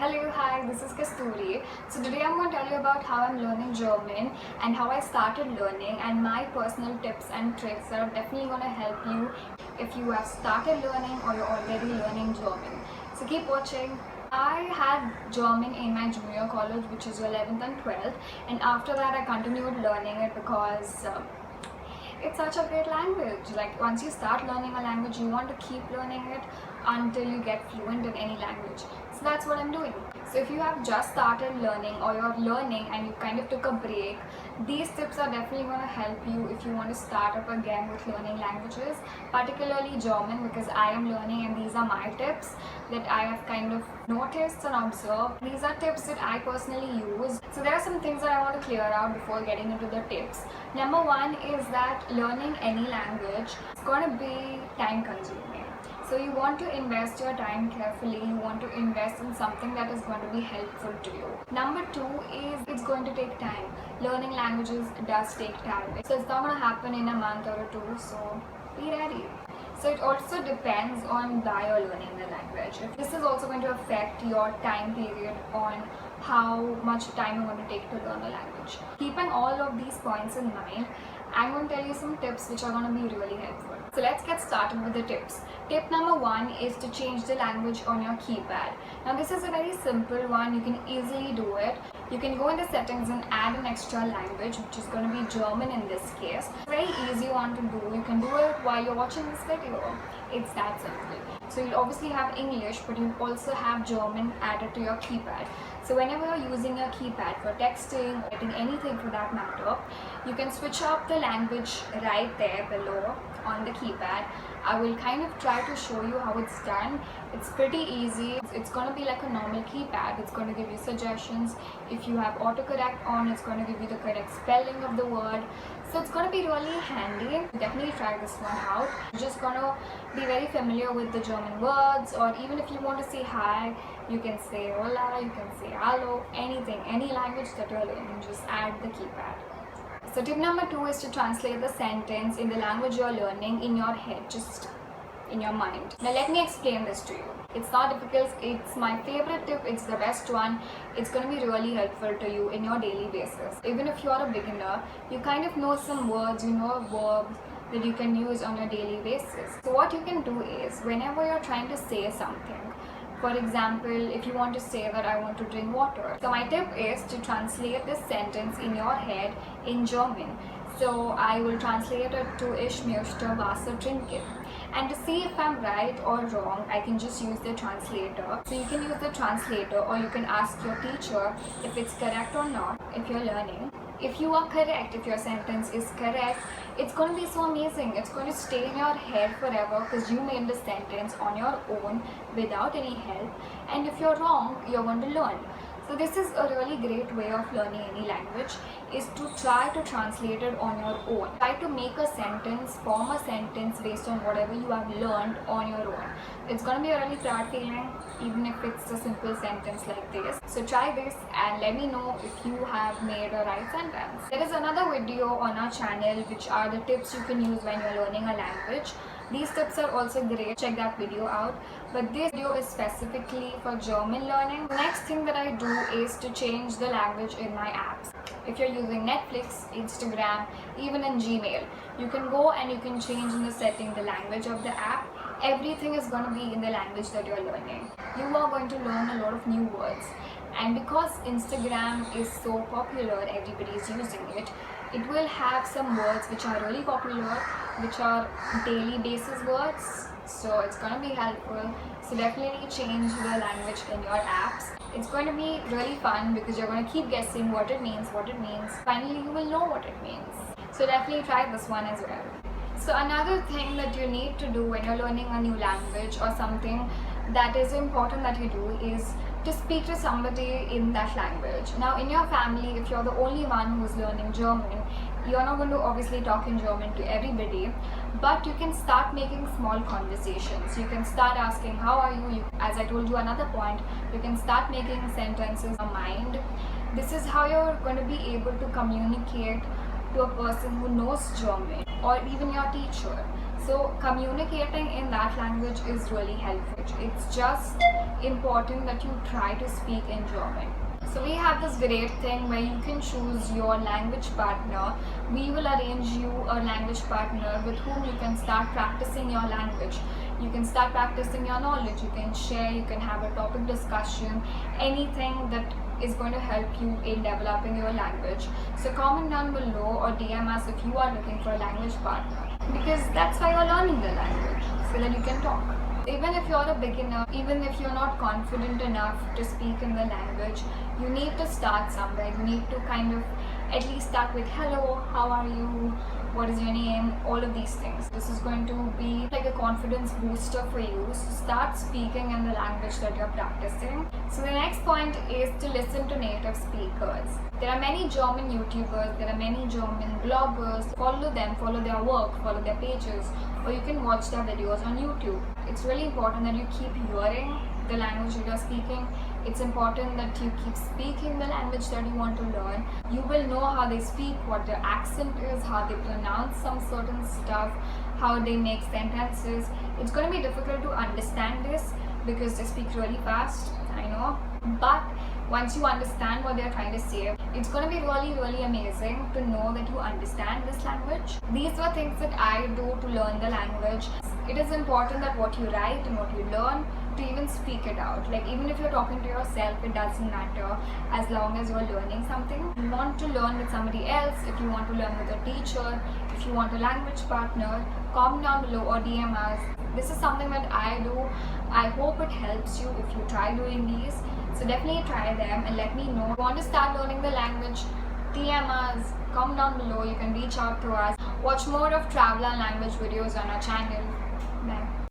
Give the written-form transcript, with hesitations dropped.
Hello, hi, this is Kasturi. So today I'm going to tell you about how I'm learning German and how I started learning and my personal tips and tricks that are definitely going to help you if you have started learning or you're already learning German. So keep watching. I had German in my junior college, which is 11th and 12th, and after that I continued learning it because it's such a great language. Like once you start learning a language, you want to keep learning it until you get fluent in any language. So that's what I'm doing. So if you have just started learning or you're learning and you kind of took a break, these tips are definitely going to help you if you want to start up again with learning languages, particularly German, because I am learning and these are my tips that I have kind of noticed and observed. These are tips that I personally use. So there are some things that I want to clear out before getting into the tips. Number one is that learning any language is going to be time consuming. So you want to invest your time carefully, you want to invest in something that is going to be helpful to you. Number two is it's going to take time. Learning languages does take time. So it's not going to happen in a month or two, so be ready. So it also depends on why you're learning the language. This is also going to affect your time period on how much time you're going to take to learn a language. Keeping all of these points in mind, I'm going to tell you some tips which are going to be really helpful. So let's get started with the tips. Tip number one is to change the language on your keypad. Now this is a very simple one, you can easily do it. You can go into settings and add an extra language, which is going to be German in this case. It's a very easy one to do. You can do it while you're watching this video. It's that simple. So you'll obviously have English, but you'll also have German added to your keypad. So whenever you're using your keypad for texting or writing anything for that matter, you can switch up the language right there below on the keypad. I will kind of try to show you how it's done. It's pretty easy. It's going to be like a normal keypad. It's going to give you suggestions. If you have autocorrect on, it's going to give you the correct spelling of the word. So it's going to be really handy. Definitely try this one out. You're just going to be very familiar with the German words, or even if you want to say hi, you can say hola, you can say hello, anything, any language that you're learning, just add the keypad. So tip number two is to translate the sentence in the language you're learning in your head, just in your mind. Now let me explain this to you. It's not difficult, it's my favorite tip, it's the best one. It's going to be really helpful to you in your daily basis. Even if you're a beginner, you kind of know some words, you know verbs that you can use on a daily basis. So what you can do is, whenever you're trying to say something, for example, if you want to say that I want to drink water. So my tip is to translate this sentence in your head in German. So I will translate it to Ich möchte Wasser trinken. And to see if I'm right or wrong, I can just use the translator. So you can use the translator, or you can ask your teacher if it's correct or not if you're learning. If you are correct, if your sentence is correct, it's going to be so amazing. It's going to stay in your head forever because you made the sentence on your own without any help. And if you're wrong, you're going to learn. So this is a really great way of learning any language, is to try to translate it on your own. Try to make a sentence, form a sentence based on whatever you have learned on your own. It's going to be a really proud feeling, even if it's a simple sentence like this. So try this and let me know if you have made a right sentence. There is another video on our channel which are the tips you can use when you're learning a language. These tips are also great, check that video out. But this video is specifically for German learning. The next thing that I do is to change the language in my apps. If you're using Netflix, Instagram, even in Gmail, you can go and you can change in the setting the language of the app. Everything is going to be in the language that you're learning. You are going to learn a lot of new words. And because Instagram is so popular, everybody is using it, it will have some words which are really popular, which are daily basis words. So it's going to be helpful. So definitely change the language in your apps. It's going to be really fun because you're going to keep guessing what it means. Finally, you will know what it means. So definitely try this one as well. So another thing that you need to do when you're learning a new language or something that is important that you do is to speak to somebody in that language. Now in your family, if you're the only one who's learning German, you're not going to obviously talk in German to everybody, but you can start making small conversations. You can start asking, how are you? As I told you, another point, you can start making sentences in your mind. This is how you're going to be able to communicate to a person who knows German or even your teacher. So communicating in that language is really helpful. It's just important that you try to speak in German. So we have this great thing where you can choose your language partner. We will arrange you a language partner with whom you can start practicing your language. You can start practicing your knowledge, you can share, you can have a topic discussion, anything that is going to help you in developing your language. So comment down below or DM us if you are looking for a language partner, because that's why you're learning the language, so that you can talk. Even if you're a beginner, even if you're not confident enough to speak in the language, you need to start somewhere. You need to kind of at least start with hello, how are you, what is your name, all of these things. This is going to be like a confidence booster for you. So start speaking in the language that you're practicing. So the next point is to listen to native speakers. There are many German YouTubers, there are many German bloggers. Follow them, follow their work, follow their pages, or you can watch their videos on YouTube. It's really important that you keep hearing the language that you're speaking. It's important that you keep speaking the language that you want to learn. You will know how they speak, what their accent is, how they pronounce some certain stuff, how they make sentences. It's going to be difficult to understand this because they speak really fast, I know. But once you understand what they're trying to say, it's going to be really amazing to know that you understand this language. These were things that I do to learn the language. It is important that what you write and what you learn, to even speak it out. Like even if you're talking to yourself, it doesn't matter as long as you're learning something. If you want to learn with somebody else, if you want to learn with a teacher, if you want a language partner, comment down below or DM us. This is something that I do. I hope it helps you if you try doing these. So definitely try them and let me know. If you want to start learning the language, DM us, comment down below. You can reach out to us. Watch more of travel and language videos on our channel.